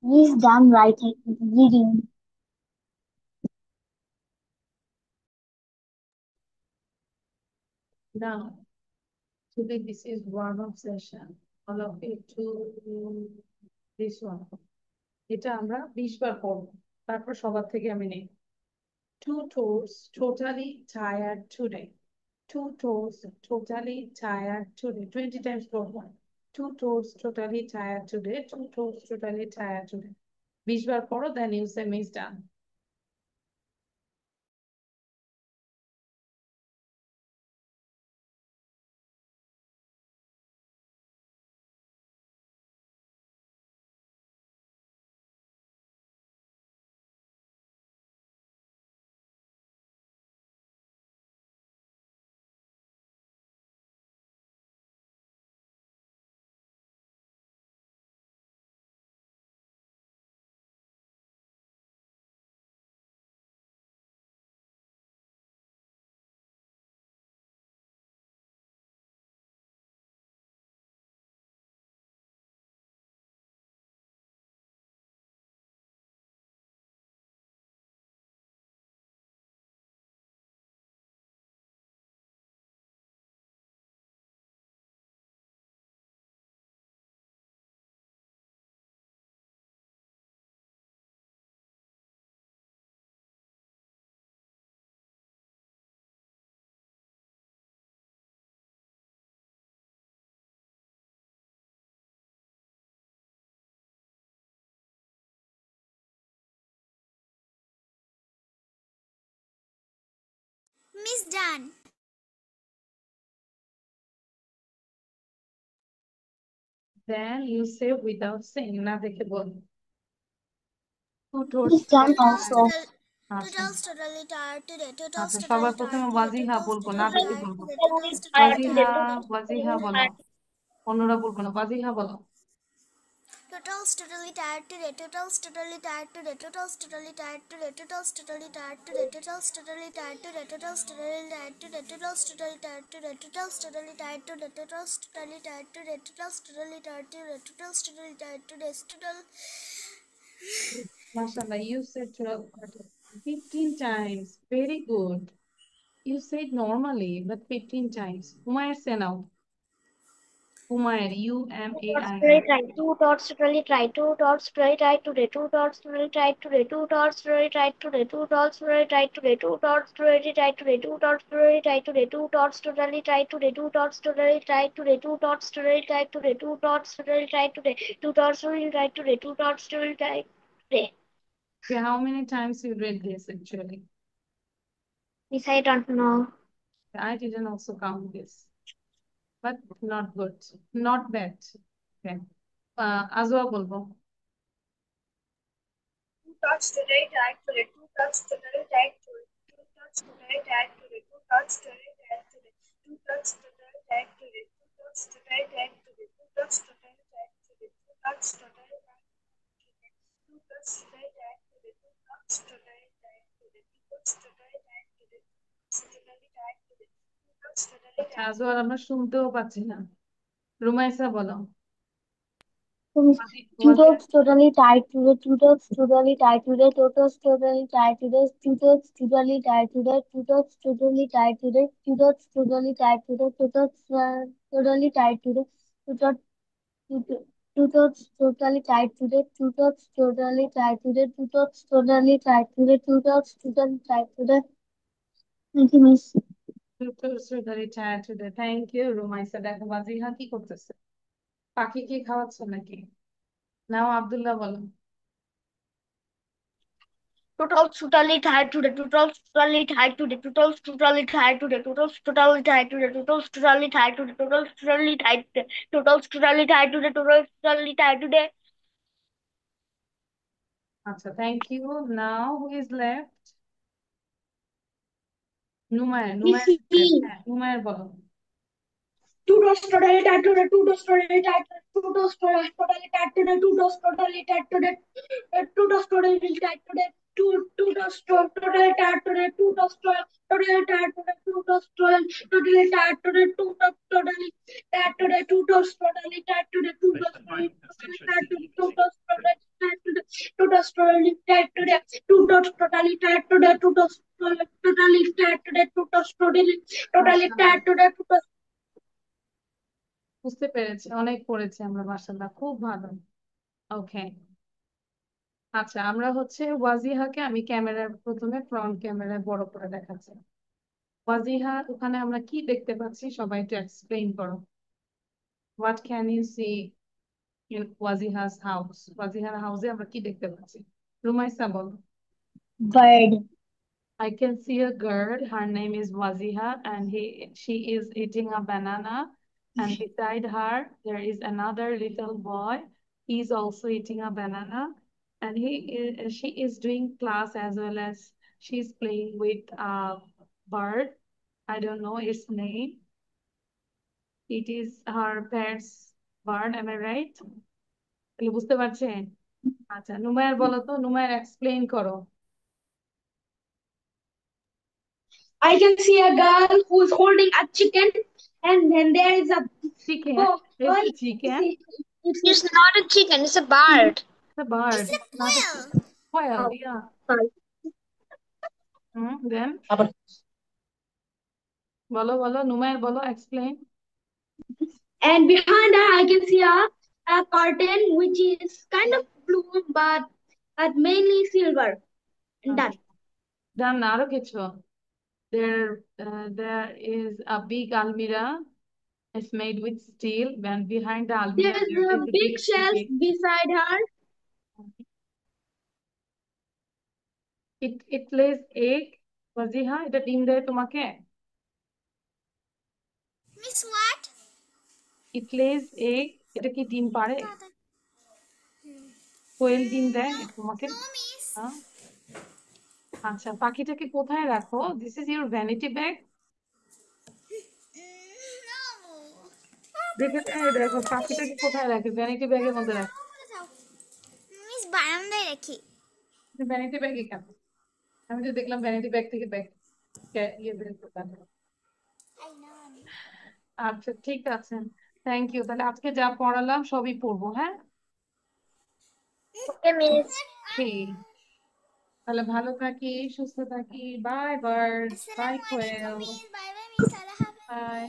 He's done writing, reading. Now, today this is warm-up session. All of you to this one. এটা আমরা 20 বার পড়বো, তারপর সবার থেকে আমি নেই। Two toes totally tired today. Two toes totally tired today. 20 times পড়বো। Two toes totally tired today. Two toes totally tired today. 20 বার পড়ো, then you say miss done. Miss Dan. Then you say without saying, না দেখে বল। Who Miss towards Jan Total's also. total. আচ্ছা Total's totally tired today. Total's আচ্ছা সবার totally প্রথমে tired today. Wajiha Total's বলবো, না totally দেখে tired বলবো। today. Total's totally Wajiha tired. Wajiha বলো, অন্যরা বলবো না, ওয়াজিহা বলো। Total's totally tired today. Total's totally tired today. Total's totally tired today. Total's totally tired today. Total's totally tired today. Total's totally tired today. Total's totally tired today. Total's totally tired today. Total's totally tired today. Total's totally tired today. Total's totally tired today. Total. Mashallah, you said 15 times. Very good. You said normally, but 15 times. Umair say now. Umair, U-M-A-I-R. Two dots totally try. Two dots totally try today. Two dots totally try today. Two dots totally try today. Two dots totally try today. Two dots totally try today. Two dots totally try today. Two dots totally try today. Two dots totally try today. Two dots totally try today. Two dots totally try today. Two dots totally try today. Two dots totally try today. Okay, how many times you read this actually? Miss, I don't know. I didn't also count this, but not good, not bad. Okay. Azwa বলবো। Two dots totally try today. Two dots totally try today. Two dots totally try today. Two dots totally try today. Two dots totally try today. Two dots totally try today. Two dots totally try today. Two dots totally try today. Two dots totally try today. Two dots totally try today. Two dots totally try today. Two dots totally try today. Two dots totally আচ্ছা try আজওয়ার আমরা শুনতেও পাচ্ছি না। রুমাইসা বলো। So Miss, two dots totally tied today. Two dots totally tied today. Two dots totally tied today. Two dots totally tied today. Two dots totally tied today. Two dots totally tied today. Two dots totally tied today. Two dots two dots totally tied today. Two dots totally tied today. Two dots totally tied today. Two dots totally tied today. Thank you, Miss. Thank you Rumaisa. দেখো ওয়াজিহা কি করতেছে, পাখি কি খাওয়াচ্ছে নাকি? নাও আব্দুল্লাহ বলো। Total totally tied today. Total totally tied today. Total totally tied today. Total totally tied today. Total totally tied today. Total totally tied today. Total totally tied today. Total totally tied today. আচ্ছা thank you. Now who is left? Numair, Numair হ্যাঁ নুমায়ের বলো। Two doors totally tied today. Two doors totally tied today. Two doors totally tied today. Two doors totally tied today. Two doors totally tied today. Two doors totally tied today. Two doors totally tied today. Two doors totally tied today. Two doors totally tied today. Two doors totally tied today. Two doors totally tied today. Two doors totally tied today. Two doors totally tied today. Two doors totally tied today. Two doors totally tied today. Two doors totally tied today. Two doors বুঝতে পেরেছি, অনেক পড়েছি আমরা, মাশাআল্লাহ খুব ভালো। ওকে আচ্ছা আমরা হচ্ছে ওয়াজিহাকে আমি ক্যামেরার প্রথমে ফ্রন্ট ক্যামেরায় বড় করে দেখাচ্ছি। ওয়াজিহা ওখানে আমরা কি দেখতে পাচ্ছি সবাই একটু এক্সপ্লেইন করো। What can you see in Wajiha's house? ওয়াজিহার হাউসে আমরা কি দেখতে পাচ্ছি? রুমাইসা বলো। Bird. I can see a girl. Her name is Waziha, and she is eating a banana. And beside her, there is another little boy. He's also eating a banana, and she is doing class as well as she's playing with a bird. I don't know its name. It is her pet's bird. Am I right? তাহলে বুঝতে পারছেন? আচ্ছা নুমায়ের বলো তো, নুমায়ের explain করো। I can see a girl who is holding a chicken, and then there is a Chicken? boy. It's a chicken. It's not a chicken, it's a bird. It's a bird. It's a It's not a quail. quail. Yeah. Then বলো বলো নুমায়ের বলো, explain. And behind her, I can see a curtain which is kind of blue, but mainly silver. Done. Done. আরো কিছু? There is a big almirah. It's made with steel. And behind the almirah, There's there a is a big big shelf TV. beside her. It lays egg. Wajiha, এটা ডিম দেয় তোমাকে? Miss what? ইট লেজ egg, এটা কি ডিম পারে? Tata. কোয়েল ডিম দেয় No, তোমাকে? no, Miss. হ্যাঁ। আচ্ছা, পাখিটাকে কোথায় রাখো? This is your vanity bag? No. দেখে দেখো পাখিটাকে কোথায় রাখে? ভ্যানিটি ব্যাগের মধ্যে রাখে। মিস বারান্দায় রাখি। ভ্যানিটি ব্যাগে কেন? আমি তো দেখলাম ভ্যানিটি ব্যাগ থেকে ব্যাগ ইয়ে বের করতে। I know. আচ্ছা ঠিক আছে, থ্যাংক ইউ। তাহলে আজকে যা পড়ালাম সবই পড়বো, হ্যাঁ? Okay, Miss. ঠিক, তাহলে ভালো থাকি, সুস্থ থাকি। Bye bird, bye Assalamualaikum, Koyel, Miss. Bye bye, Miss. Allah Hafiz. By.